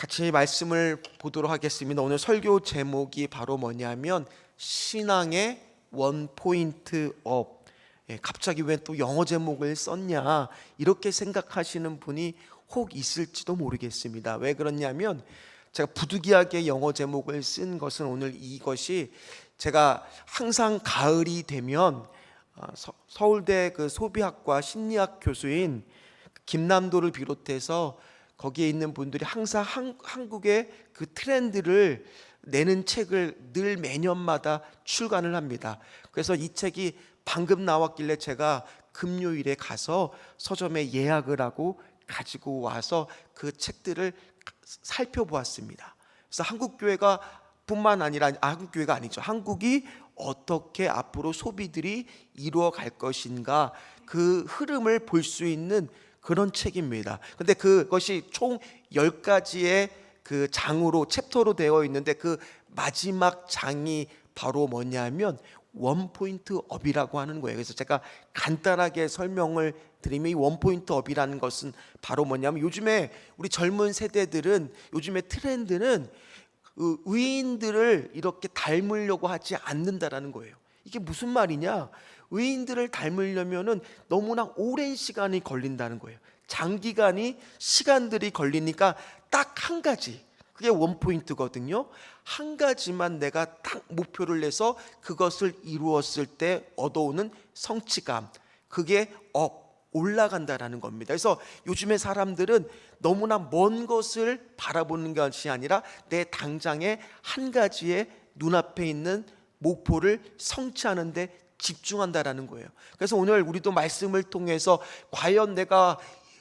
같이 말씀을 보도록 하겠습니다. 오늘 설교 제목이 바로 뭐냐면 신앙의 원 포인트 업. 갑자기 왜 또 영어 제목을 썼냐 이렇게 생각하시는 분이 혹 있을지도 모르겠습니다. 왜 그러냐면 제가 부득이하게 영어 제목을 쓴 것은 오늘 이것이 제가 항상 가을이 되면 서울대 그 소비학과 심리학 교수인 김남도를 비롯해서 거기에 있는 분들이 항상 한국의 그 트렌드를 내는 책을 늘 매년마다 출간을 합니다. 그래서 이 책이 방금 나왔길래 제가 금요일에 가서 서점에 예약을 하고 가지고 와서 그 책들을 살펴보았습니다. 그래서 한국교회가 뿐만 아니라 한국교회가 아니죠. 한국이 어떻게 앞으로 소비들이 이루어갈 것인가 그 흐름을 볼 수 있는 그런 책입니다. 근데 그것이 총 10가지의 그 장으로 챕터로 되어 있는데 그 마지막 장이 바로 뭐냐면 원포인트 업이라고 하는 거예요. 그래서 제가 간단하게 설명을 드리면 이 원포인트 업이라는 것은 바로 뭐냐면 요즘에 우리 젊은 세대들은 요즘의 트렌드는 의인들을 이렇게 닮으려고 하지 않는다라는 거예요. 이게 무슨 말이냐? 의인들을 닮으려면은 너무나 오랜 시간이 걸린다는 거예요. 장기간이 시간들이 걸리니까 딱 한 가지, 그게 원포인트거든요. 한 가지만 내가 딱 목표를 내서 그것을 이루었을 때 얻어오는 성취감, 그게 올라간다라는 겁니다. 그래서 요즘의 사람들은 너무나 먼 것을 바라보는 것이 아니라 내 당장의 한 가지의 눈앞에 있는 목표를 성취하는 데 집중한다라는 거예요. 그래서 오늘 우리도 말씀을 통해서 과연 내가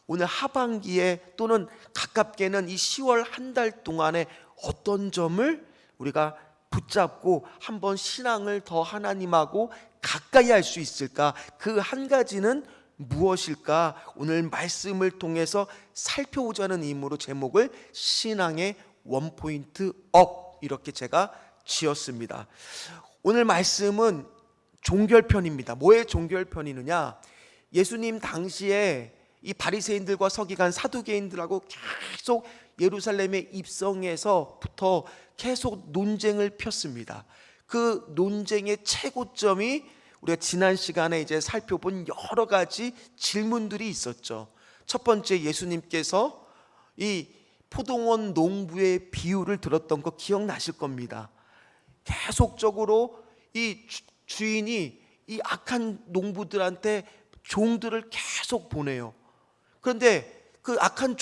오늘 하반기에 또는 가깝게는 이 10월 한 달 동안에 어떤 점을 우리가 붙잡고 한번 신앙을 더 하나님하고 가까이 할 수 있을까? 그 한 가지는 무엇일까? 오늘 말씀을 통해서 살펴보자는 의미로 제목을 신앙의 원포인트 업 이렇게 제가 지었습니다. 오늘 말씀은 종결편입니다. 뭐의 종결편이느냐? 예수님 당시에 이 바리새인들과 서기관 사두개인들하고 계속 예루살렘에 입성해서부터 계속 논쟁을 폈습니다. 그 논쟁의 최고점이 우리가 지난 시간에 이제 살펴본 여러 가지 질문들이 있었죠. 첫 번째, 예수님께서 이 포도원 농부의 비유를 들었던 거 기억나실 겁니다. 계속적으로 이 주인이 이 악한 농부들한테 종들을 계속 보내요. 그런데 그 악한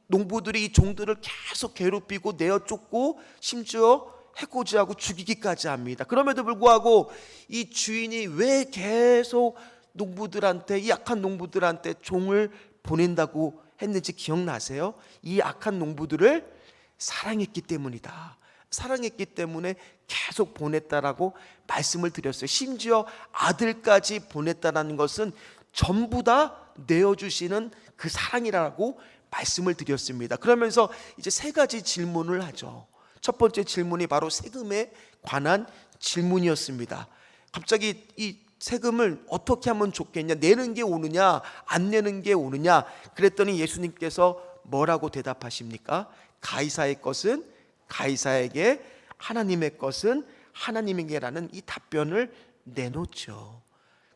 농부들이 이 종들을 계속 괴롭히고 내어쫓고 심지어 해코지하고 죽이기까지 합니다. 그럼에도 불구하고 이 주인이 왜 계속 농부들한테, 이 악한 농부들한테 종을 보낸다고 했는지 기억나세요? 이 악한 농부들을 사랑했기 때문이다. 사랑했기 때문에 계속 보냈다라고 말씀을 드렸어요. 심지어 아들까지 보냈다라는 것은 전부 다 내어주시는 그 사랑이라고 말씀을 드렸습니다. 그러면서 이제 세 가지 질문을 하죠. 첫 번째 질문이 바로 세금에 관한 질문이었습니다. 갑자기 이 세금을 어떻게 하면 좋겠냐? 내는 게 오느냐? 안 내는 게 오느냐? 그랬더니 예수님께서 뭐라고 대답하십니까? 가이사의 것은 가이사에게, 하나님의 것은 하나님에게라는 이 답변을 내놓죠.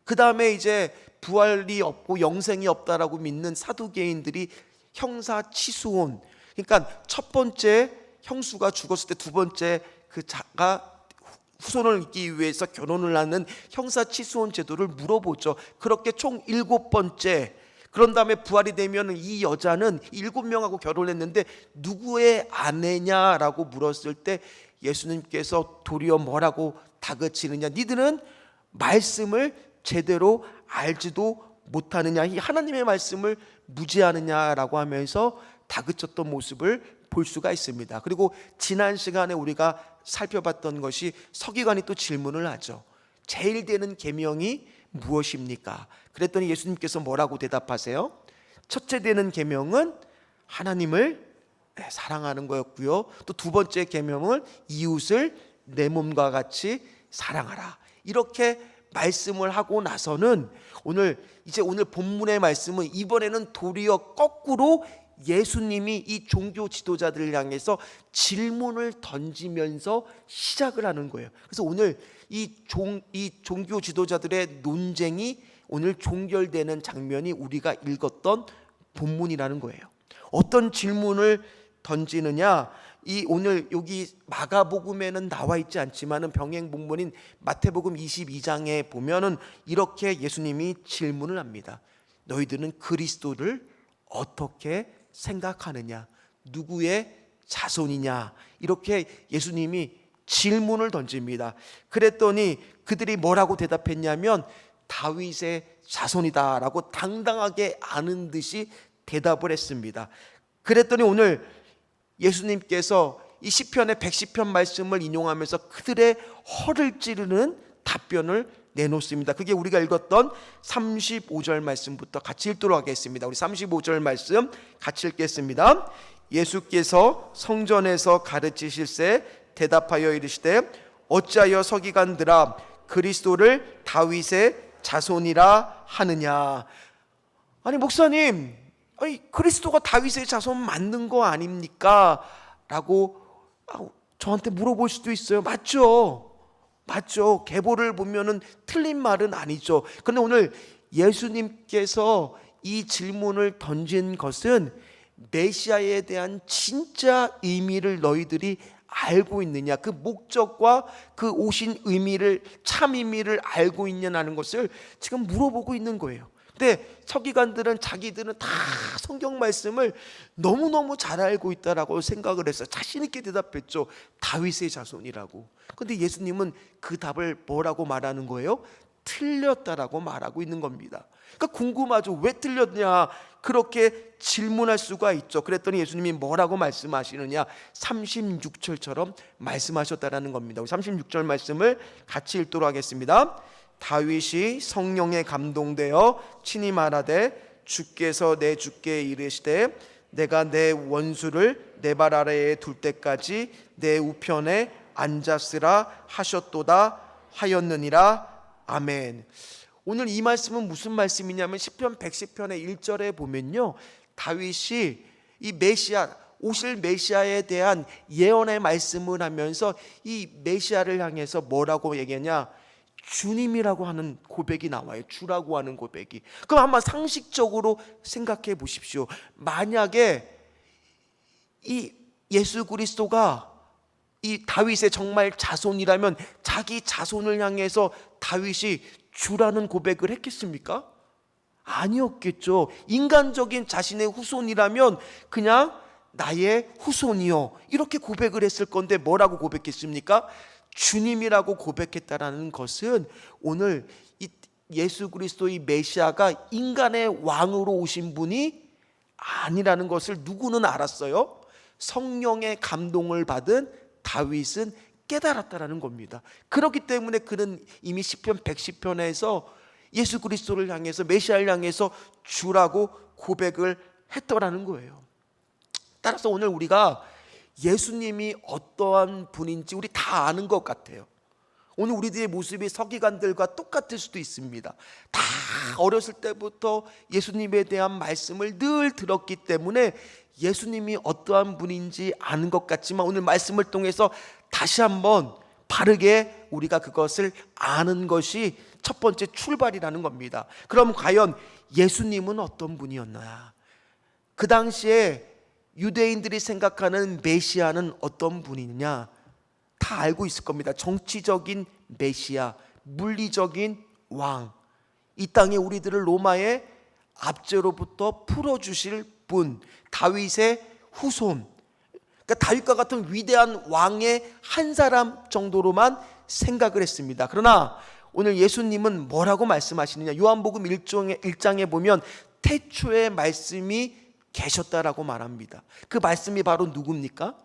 그 다음에 이제 부활이 없고 영생이 없다라고 믿는 사두개인들이 형사치수혼, 그러니까 첫 번째 형수가 죽었을 때 두 번째 그 자가 후손을 잇기 위해서 결혼을 하는 형사치수혼 제도를 물어보죠. 그렇게 총 7번째. 그런 다음에 부활이 되면 이 여자는 7명하고 결혼했는데 누구의 아내냐라고 물었을 때 예수님께서 도리어 뭐라고 다그치느냐? 니들은 말씀을 제대로 알지도 못하느냐? 이 하나님의 말씀을 무지하느냐라고 하면서 다그쳤던 모습을 볼 수가 있습니다. 그리고 지난 시간에 우리가 살펴봤던 것이 서기관이 또 질문을 하죠. 제일 되는 계명이 무엇입니까? 그랬더니 예수님께서 뭐라고 대답하세요? 첫째 되는 계명은 하나님을 사랑하는 거였고요. 또 두 번째 계명은 이웃을 내 몸과 같이 사랑하라. 이렇게 말씀을 하고 나서는 오늘 본문의 말씀은 이번에는 도리어 거꾸로 예수님이 이 종교 지도자들을 향해서 질문을 던지면서 시작을 하는 거예요. 그래서 오늘 이 종교 지도자들의 논쟁이 오늘 종결되는 장면이 우리가 읽었던 본문이라는 거예요. 어떤 질문을 던지느냐? 이 오늘 여기 마가복음에는 나와 있지 않지만은 병행 본문인 마태복음 22장에 보면은 이렇게 예수님이 질문을 합니다. 너희들은 그리스도를 어떻게 생각하느냐? 누구의 자손이냐? 이렇게 예수님이 질문을 던집니다. 그랬더니 그들이 뭐라고 대답했냐면 다윗의 자손이다라고 당당하게 아는 듯이 대답을 했습니다. 그랬더니 오늘 예수님께서 이 시편의 110편 말씀을 인용하면서 그들의 허를 찌르는 답변을 내놓습니다. 그게 우리가 읽었던 35절 말씀부터 같이 읽도록 하겠습니다. 우리 35절 말씀 같이 읽겠습니다. 예수께서 성전에서 가르치실새 대답하여 이르시되 어찌하여 서기관들아 그리스도를 다윗의 자손이라 하느냐. 아니 목사님, 아니 그리스도가 다윗의 자손 맞는 거 아닙니까? 라고 저한테 물어볼 수도 있어요. 맞죠? 계보를 보면은 틀린 말은 아니죠. 그런데 오늘 예수님께서 이 질문을 던진 것은 메시아에 대한 진짜 의미를 너희들이 알고 있느냐, 그 목적과 그 오신 의미를, 참 의미를 알고 있냐는 것을 지금 물어보고 있는 거예요. 근데 서기관들은 자기들은 다 성경 말씀을 너무너무 잘 알고 있다라고 생각을 해서 자신 있게 대답했죠. 다윗의 자손이라고. 근데 예수님은 그 답을 뭐라고 말하는 거예요? 틀렸다라고 말하고 있는 겁니다. 그러니까 궁금하죠. 왜 틀렸냐? 그렇게 질문할 수가 있죠. 그랬더니 예수님이 뭐라고 말씀하시느냐? 36절처럼 말씀하셨다라는 겁니다. 36절 말씀을 같이 읽도록 하겠습니다. 다윗이 성령에 감동되어 친히 말하되 주께서 내 주께 이르시되 내가 내 원수를 내 발 아래에 둘 때까지 내 우편에 앉았으라 하셨도다 하였느니라. 아멘. 오늘 이 말씀은 무슨 말씀이냐면 시편 110편의 1절에 보면요, 다윗이 이 메시아, 오실 메시아에 대한 예언의 말씀을 하면서 이 메시아를 향해서 뭐라고 얘기하냐? 주님이라고 하는 고백이 나와요. 주라고 하는 고백이. 그럼 한번 상식적으로 생각해 보십시오. 만약에 이 예수 그리스도가 이 다윗의 정말 자손이라면 자기 자손을 향해서 다윗이 주라는 고백을 했겠습니까? 아니었겠죠. 인간적인 자신의 후손이라면 그냥 나의 후손이요 이렇게 고백을 했을 건데 뭐라고 고백했습니까? 주님이라고 고백했다라는 것은 오늘 이 예수 그리스도의 메시아가 인간의 왕으로 오신 분이 아니라는 것을 누구는 알았어요? 성령의 감동을 받은 다윗은 깨달았다라는 겁니다. 그렇기 때문에 그는 이미 시편 110편에서 예수 그리스도를 향해서, 메시아를 향해서 주라고 고백을 했더라는 거예요. 따라서 오늘 우리가 예수님이 어떠한 분인지 우리 다 아는 것 같아요. 오늘 우리들의 모습이 서기관들과 똑같을 수도 있습니다. 다 어렸을 때부터 예수님에 대한 말씀을 늘 들었기 때문에 예수님이 어떠한 분인지 아는 것 같지만 오늘 말씀을 통해서 다시 한번 바르게 우리가 그것을 아는 것이 첫 번째 출발이라는 겁니다. 그럼 과연 예수님은 어떤 분이었나? 그 당시에 유대인들이 생각하는 메시아는 어떤 분이냐? 다 알고 있을 겁니다. 정치적인 메시아, 물리적인 왕, 이 땅에 우리들을 로마의 압제로부터 풀어주실 분, 다윗의 후손, 그러니까 다윗과 같은 위대한 왕의 한 사람 정도로만 생각을 했습니다. 그러나 오늘 예수님은 뭐라고 말씀하시느냐? 요한복음 1장에 보면 태초에 말씀이 계셨다라고 말합니다. 그 말씀이 바로 누굽니까?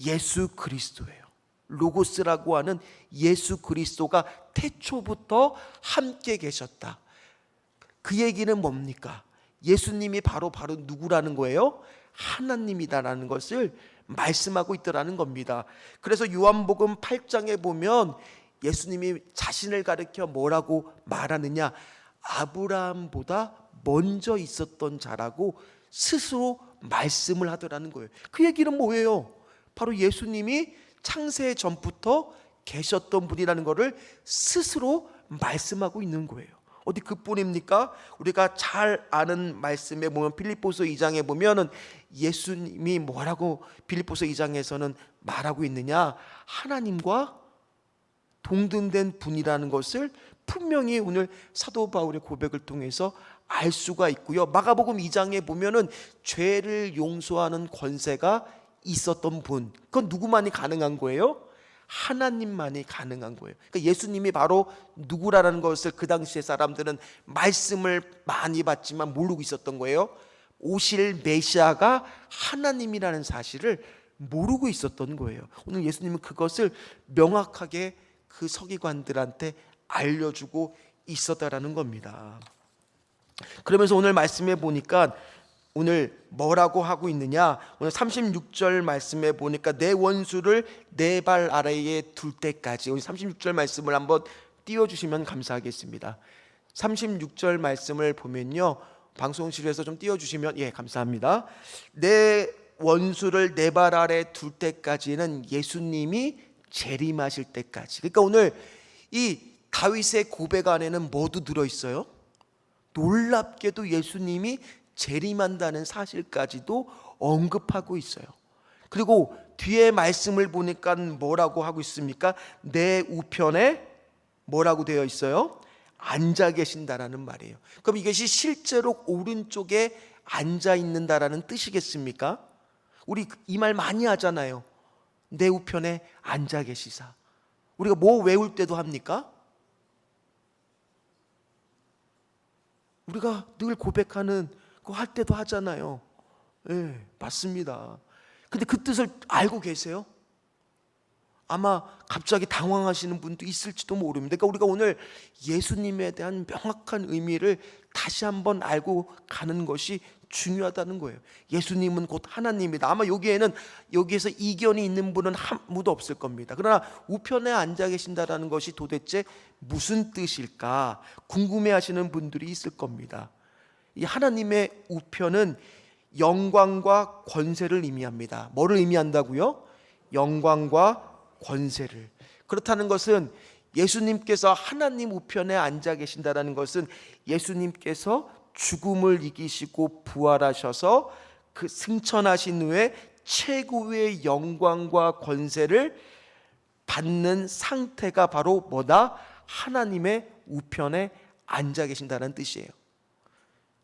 예수 그리스도예요. 로고스라고 하는 예수 그리스도가 태초부터 함께 계셨다. 그 얘기는 뭡니까? 예수님이 바로 누구라는 거예요? 하나님이다라는 것을 말씀하고 있더라는 겁니다. 그래서 요한복음 8장에 보면 예수님이 자신을 가리켜 뭐라고 말하느냐? 아브라함보다 먼저 있었던 자라고 스스로 말씀을 하더라는 거예요. 그 얘기는 뭐예요? 바로 예수님이 창세 전부터 계셨던 분이라는 것을 스스로 말씀하고 있는 거예요. 어디 그뿐입니까? 우리가 잘 아는 말씀에 보면 빌립보서 2장에 보면은 예수님이 뭐라고 빌립보서 2장에서는 말하고 있느냐? 하나님과 동등된 분이라는 것을 분명히 오늘 사도 바울의 고백을 통해서 알 수가 있고요. 마가복음 2장에 보면은 죄를 용서하는 권세가 있었던 분, 그건 누구만이 가능한 거예요? 하나님만이 가능한 거예요. 그러니까 예수님이 바로 누구라는 것을 그 당시의 사람들은 말씀을 많이 받지만 모르고 있었던 거예요. 오실 메시아가 하나님이라는 사실을 모르고 있었던 거예요. 오늘 예수님은 그것을 명확하게 그 서기관들한테 알려주고 있었다라는 겁니다. 그러면서 오늘 말씀에 보니까 오늘 뭐라고 하고 있느냐? 오늘 36절 말씀에 보니까 내 원수를 내 발 아래에 둘 때까지. 오늘 36절 말씀을 한번 띄워주시면 감사하겠습니다. 36절 말씀을 보면요, 방송실에서 좀 띄워주시면 감사합니다. 내 원수를 내 발 아래 둘 때까지는 예수님이 재림하실 때까지. 그러니까 오늘 이 다윗의 고백 안에는 뭐도 들어있어요? 놀랍게도 예수님이 재림한다는 사실까지도 언급하고 있어요. 그리고 뒤에 말씀을 보니까 뭐라고 하고 있습니까? 내 우편에 뭐라고 되어 있어요? 앉아 계신다라는 말이에요. 그럼 이것이 실제로 오른쪽에 앉아 있는다라는 뜻이겠습니까? 우리 이 말 많이 하잖아요. 내 우편에 앉아 계시사. 우리가 뭐 외울 때도 합니까? 우리가 늘 고백하는 그거 할 때도 하잖아요. 맞습니다. 근데 그 뜻을 알고 계세요? 아마 갑자기 당황하시는 분도 있을지도 모릅니다. 그러니까 우리가 오늘 예수님에 대한 명확한 의미를 다시 한번 알고 가는 것이 중요하다는 거예요. 예수님은 곧 하나님이다. 아마 여기에서 이견이 있는 분은 아무도 없을 겁니다. 그러나 우편에 앉아 계신다라는 것이 도대체 무슨 뜻일까 궁금해하시는 분들이 있을 겁니다. 이 하나님의 우편은 영광과 권세를 의미합니다. 뭐를 의미한다고요? 영광과 권세를. 그렇다는 것은 예수님께서 하나님 우편에 앉아 계신다는 것은 예수님께서 죽음을 이기시고 부활하셔서 그 승천하신 후에 최고의 영광과 권세를 받는 상태가 바로 뭐다? 하나님의 우편에 앉아 계신다는 뜻이에요.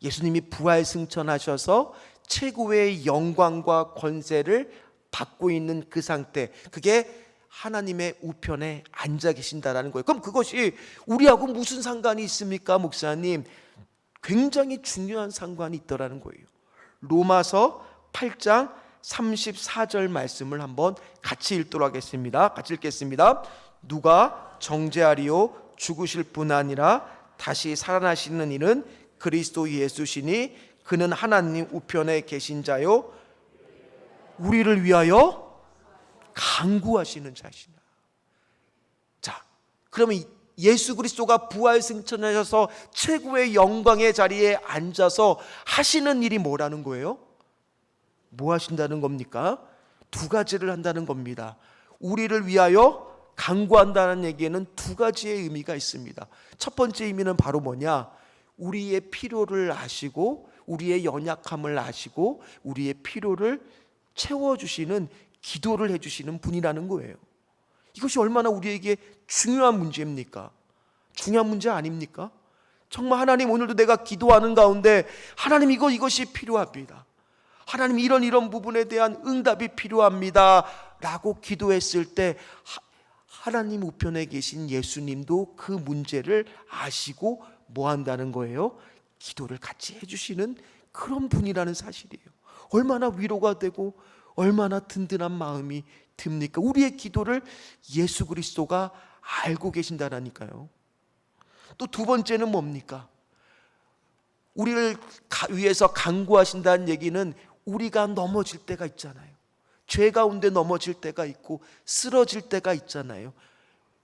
예수님이 부활 승천하셔서 최고의 영광과 권세를 받고 있는 그 상태, 그게 하나님의 우편에 앉아 계신다라는 거예요. 그럼 그것이 우리하고 무슨 상관이 있습니까, 목사님? 굉장히 중요한 상관이 있더라는 거예요. 로마서 8장 34절 말씀을 한번 같이 읽도록 하겠습니다. 같이 읽겠습니다. 누가 정죄하리요? 죽으실 뿐 아니라 다시 살아나시는 이는 그리스도 예수시니 그는 하나님 우편에 계신 자요 우리를 위하여 간구하시는 자시나. 자, 그러면 예수 그리스도가 부활 승천하셔서 최고의 영광의 자리에 앉아서 하시는 일이 뭐라는 거예요? 뭐 하신다는 겁니까? 두 가지를 한다는 겁니다. 우리를 위하여 간구한다는 얘기에는 두 가지의 의미가 있습니다. 첫 번째 의미는 바로 뭐냐? 우리의 필요를 아시고 우리의 연약함을 아시고 우리의 필요를 채워주시는 기도를 해주시는 분이라는 거예요. 이것이 얼마나 우리에게 중요한 문제입니까? 중요한 문제 아닙니까? 정말 하나님, 오늘도 내가 기도하는 가운데 하나님 이것이 필요합니다. 하나님 이런 부분에 대한 응답이 필요합니다 라고 기도했을 때 하나님 우편에 계신 예수님도 그 문제를 아시고 뭐 한다는 거예요? 기도를 같이 해주시는 그런 분이라는 사실이에요. 얼마나 위로가 되고 얼마나 든든한 마음이 듭니까? 우리의 기도를 예수 그리스도가 알고 계신다라니까요. 또 두 번째는 뭡니까? 우리를 위해서 간구하신다는 얘기는 우리가 넘어질 때가 있잖아요. 죄 가운데 넘어질 때가 있고 쓰러질 때가 있잖아요.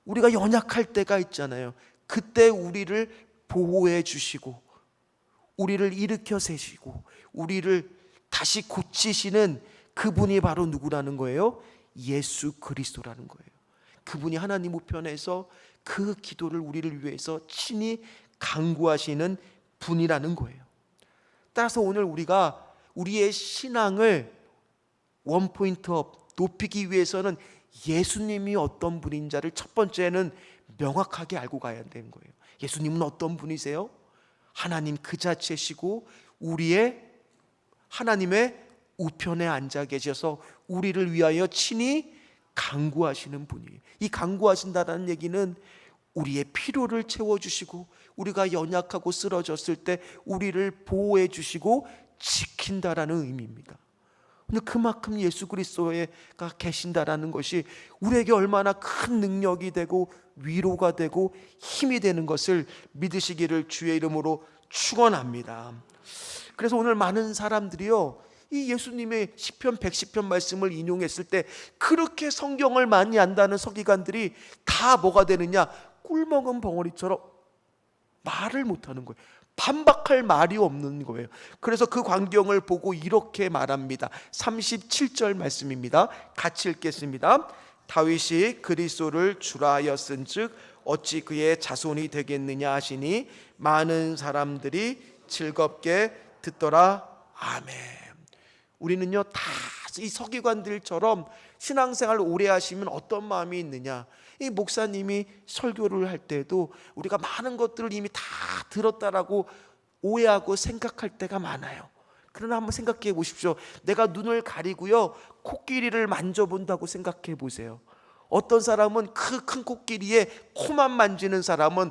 우리가 연약할 때가 있잖아요. 그때 우리를 보호해 주시고 우리를 일으켜 세시고 우리를 다시 고치시는 그분이 바로 누구라는 거예요? 예수 그리스도라는 거예요. 그분이 하나님 우편에서 그 기도를 우리를 위해서 친히 간구하시는 분이라는 거예요. 따라서 오늘 우리가 우리의 신앙을 원포인트업 높이기 위해서는 예수님이 어떤 분인지를 첫 번째는 명확하게 알고 가야 되는 거예요. 예수님은 어떤 분이세요? 하나님 그 자체시고 우리의 하나님의 우편에 앉아 계셔서 우리를 위하여 친히 간구하시는 분이에요. 이 간구하신다는 얘기는 우리의 필요를 채워주시고 우리가 연약하고 쓰러졌을 때 우리를 보호해 주시고 지킨다라는 의미입니다. 근데 그만큼 예수 그리스도가 계신다라는 것이 우리에게 얼마나 큰 능력이 되고 위로가 되고 힘이 되는 것을 믿으시기를 주의 이름으로 축원합니다. 그래서 오늘 많은 사람들이요, 이 예수님의 시편 110편 말씀을 인용했을 때 그렇게 성경을 많이 안다는 서기관들이 다 뭐가 되느냐? 꿀먹은 벙어리처럼 말을 못하는 거예요. 반박할 말이 없는 거예요. 그래서 그 광경을 보고 이렇게 말합니다. 37절 말씀입니다. 같이 읽겠습니다. 다윗이 그리스도를 주라 하였은즉 어찌 그의 자손이 되겠느냐 하시니 많은 사람들이 즐겁게 듣더라. 아멘. 우리는요 다 이 서기관들처럼 신앙생활을 오래 하시면 어떤 마음이 있느냐, 이 목사님이 설교를 할 때도 우리가 많은 것들을 이미 다 들었다라고 오해하고 생각할 때가 많아요. 그러나 한번 생각해 보십시오. 내가 눈을 가리고요 코끼리를 만져본다고 생각해 보세요. 어떤 사람은 그 큰 코끼리에 코만 만지는 사람은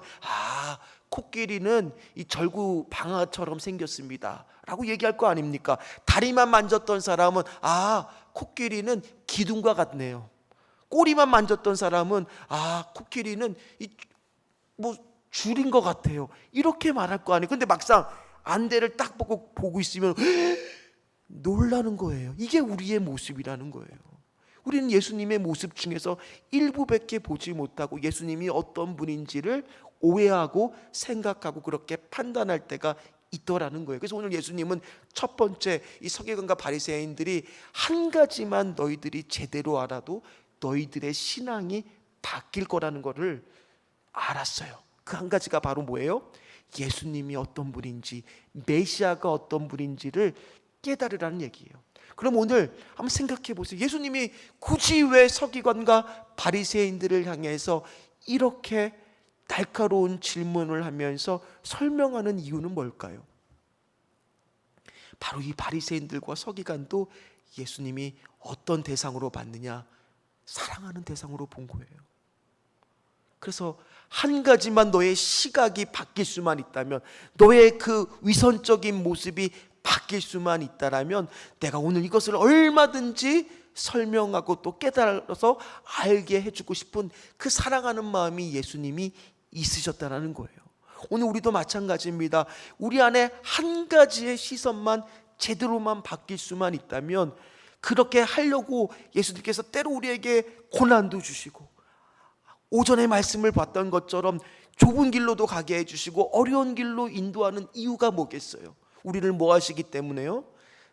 코끼리는 이 절구 방아처럼 생겼습니다 라고 얘기할 거 아닙니까? 다리만 만졌던 사람은 코끼리는 기둥과 같네요. 꼬리만 만졌던 사람은 코끼리는 줄인 것 같아요. 이렇게 말할 거 아니에요. 근데 막상 안대를 딱 보고 있으면 놀라는 거예요. 이게 우리의 모습이라는 거예요. 우리는 예수님의 모습 중에서 일부밖에 보지 못하고 예수님이 어떤 분인지를 오해하고 생각하고 그렇게 판단할 때가 있더라는 거예요. 그래서 오늘 예수님은 첫 번째 이 서기관과 바리새인들이 한 가지만 너희들이 제대로 알아도 너희들의 신앙이 바뀔 거라는 것을 알았어요. 그 한 가지가 바로 뭐예요? 예수님이 어떤 분인지, 메시아가 어떤 분인지를 깨달으라는 얘기예요. 그럼 오늘 한번 생각해 보세요. 예수님이 굳이 왜 서기관과 바리새인들을 향해서 이렇게 날카로운 질문을 하면서 설명하는 이유는 뭘까요? 바로 이 바리새인들과 서기관도 예수님이 어떤 대상으로 봤느냐? 사랑하는 대상으로 본 거예요. 그래서 한 가지만 너의 시각이 바뀔 수만 있다면, 너의 그 위선적인 모습이 바뀔 수만 있다라면 내가 오늘 이것을 얼마든지 설명하고 또 깨달아서 알게 해주고 싶은 그 사랑하는 마음이 예수님이 있으셨다는 거예요. 오늘 우리도 마찬가지입니다. 우리 안에 한 가지의 시선만 제대로만 바뀔 수만 있다면 그렇게 하려고 예수님께서 때로 우리에게 고난도 주시고 오전에 말씀을 봤던 것처럼 좁은 길로도 가게 해주시고 어려운 길로 인도하는 이유가 뭐겠어요? 우리를 뭐 하시기 때문에요?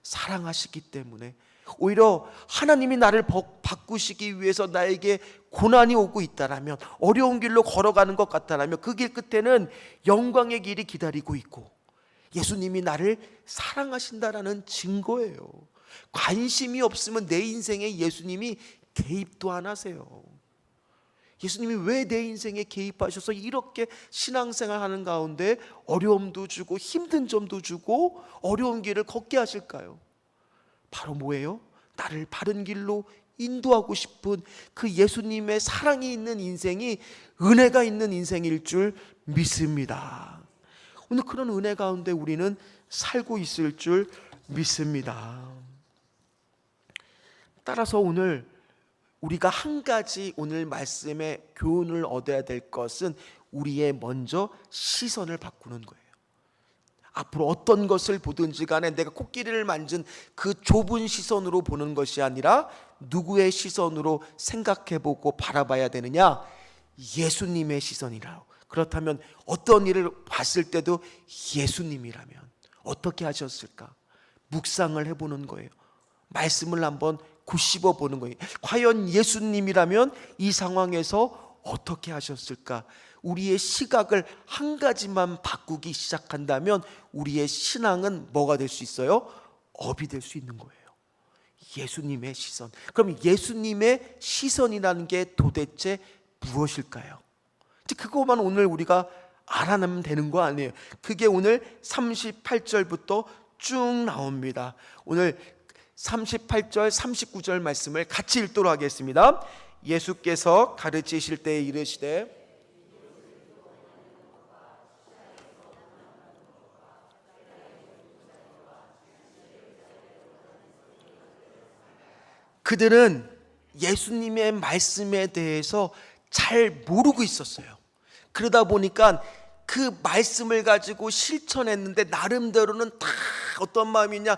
사랑하시기 때문에. 오히려 하나님이 나를 바꾸시기 위해서 나에게 고난이 오고 있다라면, 어려운 길로 걸어가는 것 같다라면 그 길 끝에는 영광의 길이 기다리고 있고 예수님이 나를 사랑하신다라는 증거예요. 관심이 없으면 내 인생에 예수님이 개입도 안 하세요. 예수님이 왜 내 인생에 개입하셔서 이렇게 신앙생활 하는 가운데 어려움도 주고 힘든 점도 주고 어려운 길을 걷게 하실까요? 바로 뭐예요? 나를 바른 길로 인도하고 싶은 그 예수님의 사랑이 있는 인생이 은혜가 있는 인생일 줄 믿습니다. 오늘 그런 은혜 가운데 우리는 살고 있을 줄 믿습니다. 따라서 오늘 우리가 한 가지 오늘 말씀의 교훈을 얻어야 될 것은 우리의 먼저 시선을 바꾸는 거예요. 앞으로 어떤 것을 보든지 간에 내가 코끼리를 만진 그 좁은 시선으로 보는 것이 아니라 누구의 시선으로 생각해보고 바라봐야 되느냐? 예수님의 시선이라고. 그렇다면 어떤 일을 봤을 때도 예수님이라면 어떻게 하셨을까? 묵상을 해보는 거예요. 말씀을 한번 곱씹어 보는 거예요. 과연 예수님이라면 이 상황에서 어떻게 하셨을까? 우리의 시각을 한 가지만 바꾸기 시작한다면 우리의 신앙은 뭐가 될 수 있어요? 업이 될 수 있는 거예요. 예수님의 시선. 그럼 예수님의 시선이라는 게 도대체 무엇일까요? 그거만 오늘 우리가 알아내면 되는 거 아니에요. 그게 오늘 38절부터 쭉 나옵니다. 오늘 38절 39절 말씀을 같이 읽도록 하겠습니다. 예수께서 가르치실 때에 이르시되 그들은 예수님의 말씀에 대해서 잘 모르고 있었어요. 그러다 보니까 그 말씀을 가지고 실천했는데 나름대로는 다 어떤 마음이냐,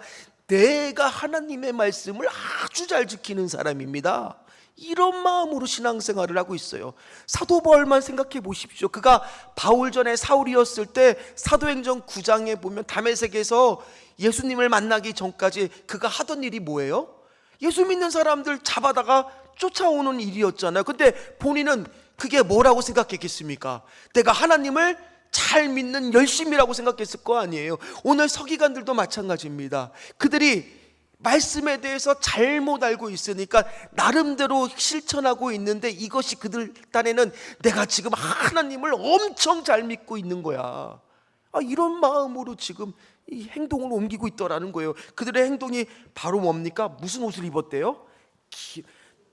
내가 하나님의 말씀을 아주 잘 지키는 사람입니다, 이런 마음으로 신앙생활을 하고 있어요. 사도 바울만 생각해 보십시오. 그가 바울 전에 사울이었을 때 사도행전 9장에 보면 다메섹에서 예수님을 만나기 전까지 그가 하던 일이 뭐예요? 예수 믿는 사람들 잡아다가 쫓아오는 일이었잖아요. 근데 본인은 그게 뭐라고 생각했겠습니까? 내가 하나님을 잘 믿는 열심이라고 생각했을 거 아니에요. 오늘 서기관들도 마찬가지입니다. 그들이 말씀에 대해서 잘못 알고 있으니까 나름대로 실천하고 있는데 이것이 그들 딴에는 내가 지금 하나님을 엄청 잘 믿고 있는 거야, 이런 마음으로 지금 이 행동을 옮기고 있더라는 거예요. 그들의 행동이 바로 뭡니까? 무슨 옷을 입었대요?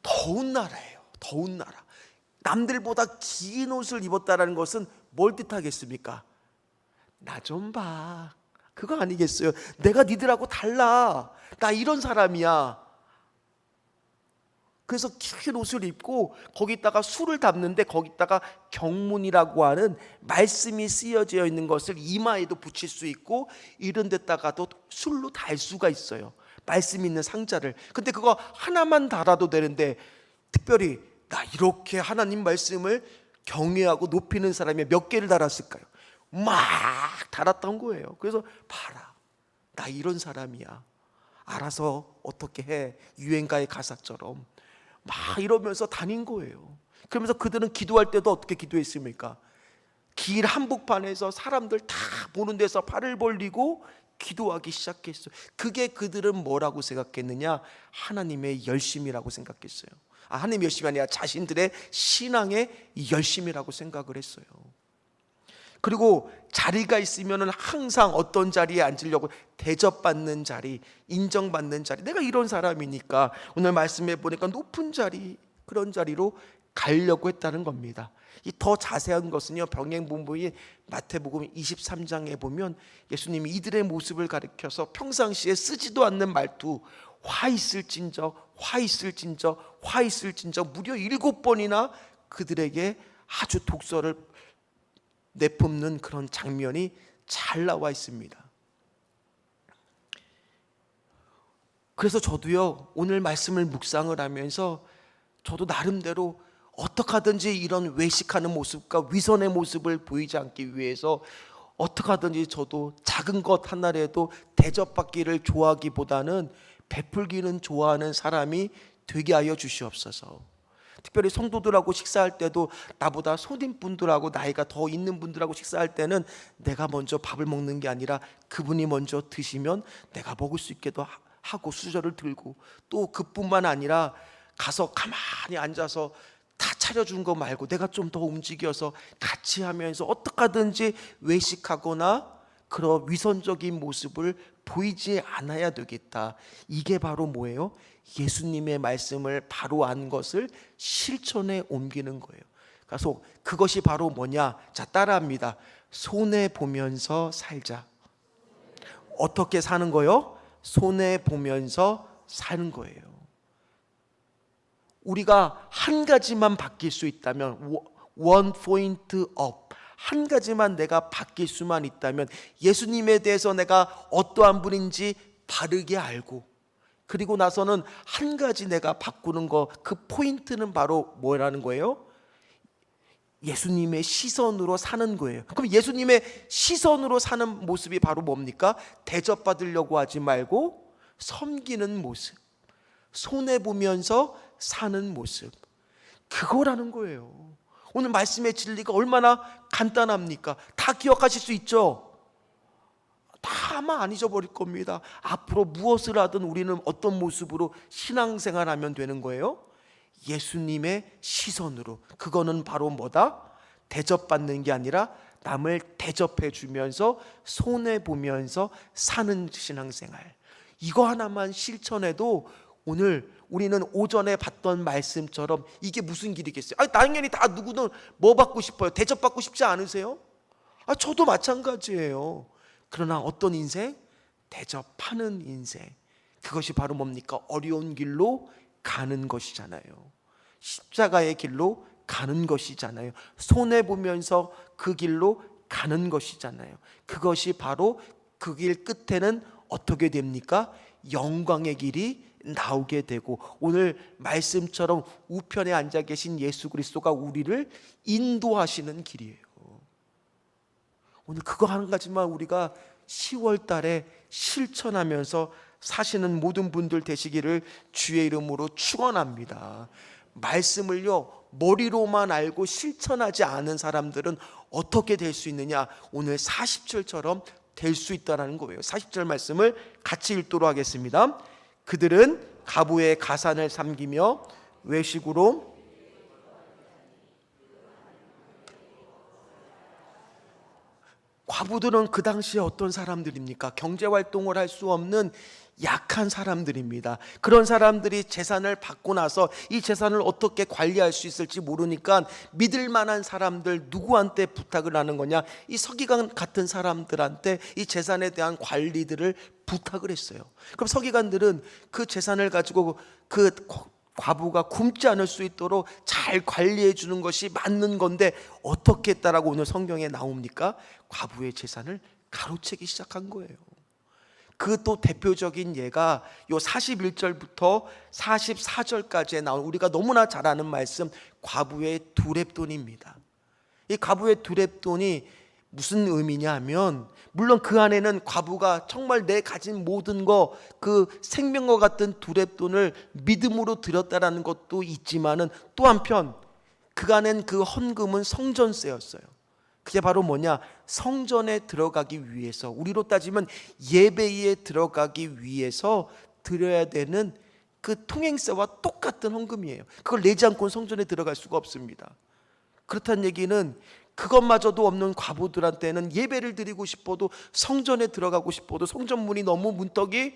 더운 나라예요. 더운 나라. 남들보다 긴 옷을 입었다라는 것은 뭘 뜻하겠습니까? 나 좀 봐, 그거 아니겠어요? 내가 니들하고 달라, 나 이런 사람이야. 그래서 긴 옷을 입고 거기다가 술을 담는데 거기다가 경문이라고 하는 말씀이 쓰여져 있는 것을 이마에도 붙일 수 있고 이런 데다가도 술로 달 수가 있어요, 말씀 있는 상자를. 근데 그거 하나만 달아도 되는데 특별히 나 이렇게 하나님 말씀을 경외하고 높이는 사람이 몇 개를 달았을까요? 막 달았던 거예요. 그래서 봐라, 나 이런 사람이야, 알아서 어떻게 해, 유행가의 가사처럼 막 이러면서 다닌 거예요. 그러면서 그들은 기도할 때도 어떻게 기도했습니까? 길 한복판에서 사람들 다 보는 데서 팔을 벌리고 기도하기 시작했어요. 그게 그들은 뭐라고 생각했느냐? 하나님의 열심이라고 생각했어요. 하나님의 열심이 아니라 자신들의 신앙의 열심이라고 생각을 했어요. 그리고 자리가 있으면 항상 어떤 자리에 앉으려고, 대접받는 자리, 인정받는 자리, 내가 이런 사람이니까 오늘 말씀해 보니까 높은 자리, 그런 자리로 가려고 했다는 겁니다. 이 더 자세한 것은요, 병행본부인 마태복음 23장에 보면 예수님이 이들의 모습을 가리켜서 평상시에 쓰지도 않는 말투, 화 있을진저, 화 있을진저, 화 있을진저 무려 7번이나 그들에게 아주 독서를 내뿜는 그런 장면이 잘 나와 있습니다. 그래서 저도요, 오늘 말씀을 묵상을 하면서 저도 나름대로 어떻게 하든지 이런 외식하는 모습과 위선의 모습을 보이지 않기 위해서 어떻게 하든지 저도 작은 것 하나라도 대접받기를 좋아하기보다는 베풀기는 좋아하는 사람이 되게 하여 주시옵소서. 특별히 성도들하고 식사할 때도 나보다 손님분들하고 나이가 더 있는 분들하고 식사할 때는 내가 먼저 밥을 먹는 게 아니라 그분이 먼저 드시면 내가 먹을 수 있게도 하고 수저를 들고, 또 그뿐만 아니라 가서 가만히 앉아서 다 차려준 거 말고 내가 좀 더 움직여서 같이 하면서 어떻게 하든지 외식하거나 그런 위선적인 모습을 보이지 않아야 되겠다. 이게 바로 뭐예요? 예수님의 말씀을 바로 안 것을 실천에 옮기는 거예요. 그래서 그것이 바로 뭐냐? 자, 따라합니다. 손해 보면서 살자. 어떻게 사는 거요? 손해 보면서 사는 거예요. 우리가 한 가지만 바뀔 수 있다면, one point up, 한 가지만 내가 바뀔 수만 있다면, 예수님에 대해서 내가 어떠한 분인지 바르게 알고, 그리고 나서는 한 가지 내가 바꾸는 거, 그 포인트는 바로 뭐라는 거예요? 예수님의 시선으로 사는 거예요. 그럼 예수님의 시선으로 사는 모습이 바로 뭡니까? 대접받으려고 하지 말고 섬기는 모습, 손해보면서 사는 모습, 그거라는 거예요. 오늘 말씀의 진리가 얼마나 간단합니까? 다 기억하실 수 있죠? 다 아마 안 잊어버릴 겁니다. 앞으로 무엇을 하든 우리는 어떤 모습으로 신앙생활하면 되는 거예요? 예수님의 시선으로. 그거는 바로 뭐다? 대접받는 게 아니라 남을 대접해 주면서 손해보면서 사는 신앙생활. 이거 하나만 실천해도 오늘 우리는 오전에 봤던 말씀처럼 이게 무슨 길이겠어요? 당연히 다 누구든 뭐 받고 싶어요? 대접받고 싶지 않으세요? 저도 마찬가지예요. 그러나 어떤 인생? 대접하는 인생. 그것이 바로 뭡니까? 어려운 길로 가는 것이잖아요. 십자가의 길로 가는 것이잖아요. 손해보면서 그 길로 가는 것이잖아요. 그것이 바로 그 길 끝에는 어떻게 됩니까? 영광의 길이 나오게 되고, 오늘 말씀처럼 우편에 앉아 계신 예수 그리스도가 우리를 인도하시는 길이에요. 오늘 그거 한 가지만 우리가 10월 달에 실천하면서 사시는 모든 분들 되시기를 주의 이름으로 축원합니다. 말씀을요, 머리로만 알고 실천하지 않은 사람들은 어떻게 될 수 있느냐? 오늘 40절처럼 될 수 있다는 거예요. 40절 말씀을 같이 읽도록 하겠습니다. 그들은 가부의 가산을 삼기며 외식으로 과부들은 그 당시에 어떤 사람들입니까? 경제활동을 할 수 없는 약한 사람들입니다. 그런 사람들이 재산을 받고 나서 이 재산을 어떻게 관리할 수 있을지 모르니까 믿을 만한 사람들, 누구한테 부탁을 하는 거냐? 이 서기관 같은 사람들한테 이 재산에 대한 관리들을 부탁을 했어요. 그럼 서기관들은 그 재산을 가지고 그 과부가 굶지 않을 수 있도록 잘 관리해 주는 것이 맞는 건데 어떻게 했다라고 오늘 성경에 나옵니까? 과부의 재산을 가로채기 시작한 거예요. 그 또 대표적인 예가 요 41절부터 44절까지에 나온 우리가 너무나 잘 아는 말씀, 과부의 두렙돈입니다. 이 과부의 두렙돈이 무슨 의미냐 하면, 물론 그 안에는 과부가 정말 내 가진 모든 거, 그 생명과 같은 두렙돈을 믿음으로 드렸다라는 것도 있지만은 또 한편 그 안엔 그 헌금은 성전세였어요. 그게 바로 뭐냐? 성전에 들어가기 위해서, 우리로 따지면 예배에 들어가기 위해서 드려야 되는 그 통행세와 똑같은 헌금이에요. 그걸 내지 않고는 성전에 들어갈 수가 없습니다. 그렇다는 얘기는 그것마저도 없는 과부들한테는 예배를 드리고 싶어도, 성전에 들어가고 싶어도 성전문이 너무 문턱이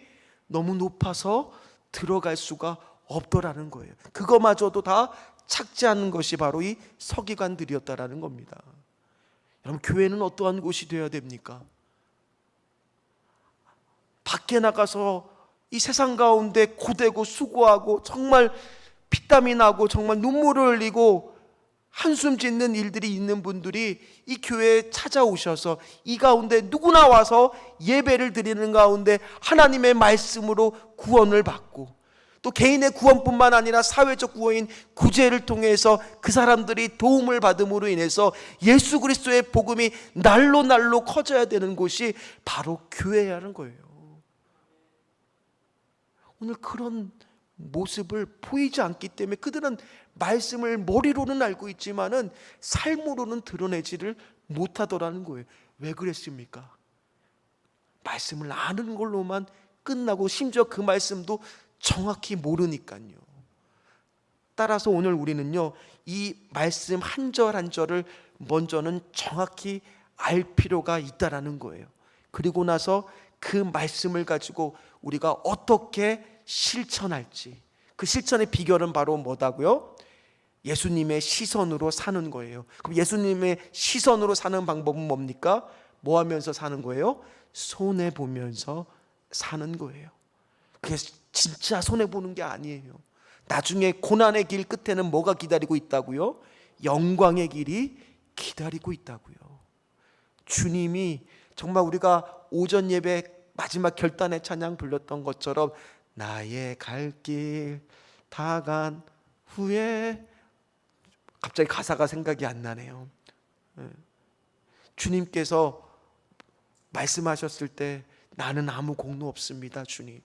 너무 높아서 들어갈 수가 없더라는 거예요. 그것마저도 다 착지하는 것이 바로 이 서기관들이었다라는 겁니다. 여러분, 교회는 어떠한 곳이 되어야 됩니까? 밖에 나가서 이 세상 가운데 고되고 수고하고 정말 피땀이 나고 정말 눈물을 흘리고 한숨 짓는 일들이 있는 분들이 이 교회에 찾아오셔서 이 가운데 누구나 와서 예배를 드리는 가운데 하나님의 말씀으로 구원을 받고, 또 개인의 구원뿐만 아니라 사회적 구원인 구제를 통해서 그 사람들이 도움을 받음으로 인해서 예수 그리스도의 복음이 날로 날로 커져야 되는 곳이 바로 교회라는 거예요. 오늘 그런 모습을 보이지 않기 때문에 그들은 말씀을 머리로는 알고 있지만은 삶으로는 드러내지를 못하더라는 거예요. 왜 그랬습니까? 말씀을 아는 걸로만 끝나고, 심지어 그 말씀도 정확히 모르니까요. 따라서 오늘 우리는요, 이 말씀 한 절 한 절을 먼저는 정확히 알 필요가 있다라는 거예요. 그리고 나서 그 말씀을 가지고 우리가 어떻게 실천할지, 그 실천의 비결은 바로 뭐다고요? 예수님의 시선으로 사는 거예요. 그럼 예수님의 시선으로 사는 방법은 뭡니까? 뭐 하면서 사는 거예요? 손해보면서 사는 거예요. 그게 진짜 손해보는 게 아니에요. 나중에 고난의 길 끝에는 뭐가 기다리고 있다고요? 영광의 길이 기다리고 있다고요. 주님이 정말 우리가 오전 예배 마지막 결단의 찬양 불렀던 것처럼 나의 갈 길 다 간 후에 갑자기 가사가 생각이 안 나네요. 주님께서 말씀하셨을 때 나는 아무 공로 없습니다. 주님,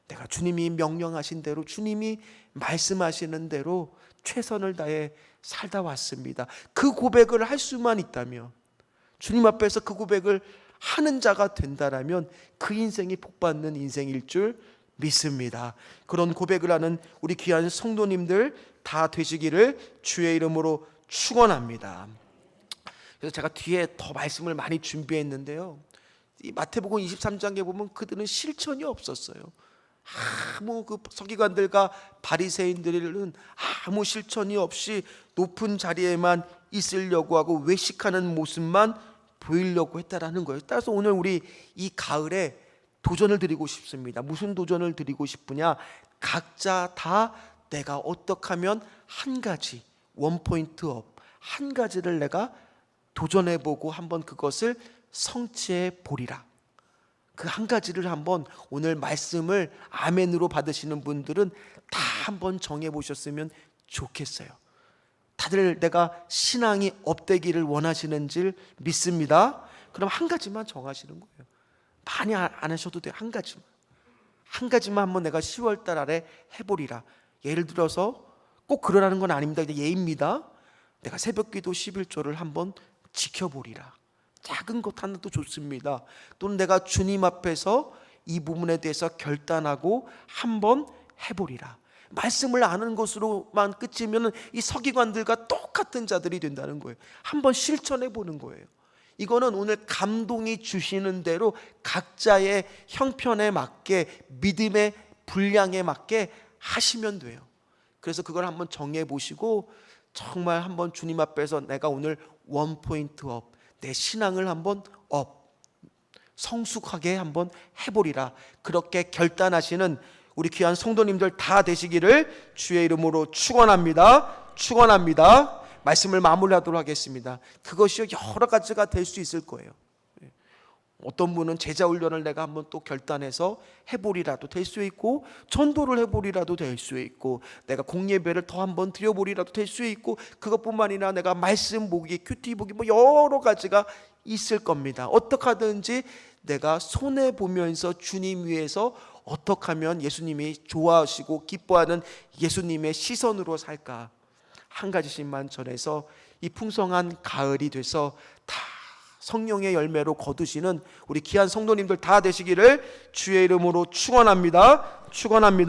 내가 주님이 명령하신 대로, 주님이 말씀하시는 대로 최선을 다해 살다 왔습니다. 그 고백을 할 수만 있다면, 주님 앞에서 그 고백을 하는 자가 된다라면 그 인생이 복받는 인생일 줄 믿습니다. 그런 고백을 하는 우리 귀한 성도님들 다 되시기를 주의 이름으로 축원합니다. 그래서 제가 뒤에 더 말씀을 많이 준비했는데요, 이 마태복음 23장에 보면 그들은 실천이 없었어요. 아무 그 서기관들과 바리새인들은 아무 실천이 없이 높은 자리에만 있으려고 하고 외식하는 모습만 보이려고 했다라는 거예요. 따라서 오늘 우리 이 가을에 도전을 드리고 싶습니다. 무슨 도전을 드리고 싶으냐? 각자 다 내가 어떻게 하면 한 가지, 원 포인트 업, 한 가지를 내가 도전해보고 한번 그것을 성취해 보리라. 그 한 가지를 한번 오늘 말씀을 아멘으로 받으시는 분들은 다 한번 정해보셨으면 좋겠어요. 다들 내가 신앙이 업되기를 원하시는지 믿습니다. 그럼 한 가지만 정하시는 거예요. 많이 안 하셔도 돼요. 한 가지만 한번 내가 10월 달 아래 해보리라. 예를 들어서 꼭 그러라는 건 아닙니다. 예입니다. 내가 새벽기도 11조를 한번 지켜보리라. 작은 것 하나도 좋습니다. 또는 내가 주님 앞에서 이 부분에 대해서 결단하고 한번 해보리라. 말씀을 아는 것으로만 끝이면 이 서기관들과 똑같은 자들이 된다는 거예요. 한번 실천해 보는 거예요. 이거는 오늘 감동이 주시는 대로 각자의 형편에 맞게, 믿음의 분량에 맞게 하시면 돼요. 그래서 그걸 한번 정해 보시고 정말 한번 주님 앞에서 내가 오늘 원 포인트 업, 내 신앙을 한번 성숙하게 한번 해보리라. 그렇게 결단하시는 우리 귀한 성도님들 다 되시기를 주의 이름으로 축원합니다. 축원합니다. 말씀을 마무리하도록 하겠습니다. 그것이 여러 가지가 될 수 있을 거예요. 어떤 분은 제자 훈련을 내가 한번 또 결단해서 해보리라도 될 수 있고, 전도를 해보리라도 될 수 있고, 내가 공예배를 더 한번 드려보리라도 될 수 있고, 그것뿐만 아니라 내가 말씀 보기, 큐티 보기, 뭐 여러 가지가 있을 겁니다. 어떻게 하든지 내가 손해 보면서 주님 위해서 어떻게 하면 예수님이 좋아하시고 기뻐하는 예수님의 시선으로 살까, 한 가지씩만 전해서 이 풍성한 가을이 돼서 다 성령의 열매로 거두시는 우리 귀한 성도님들 다 되시기를 주의 이름으로 축원합니다. 축원합니다.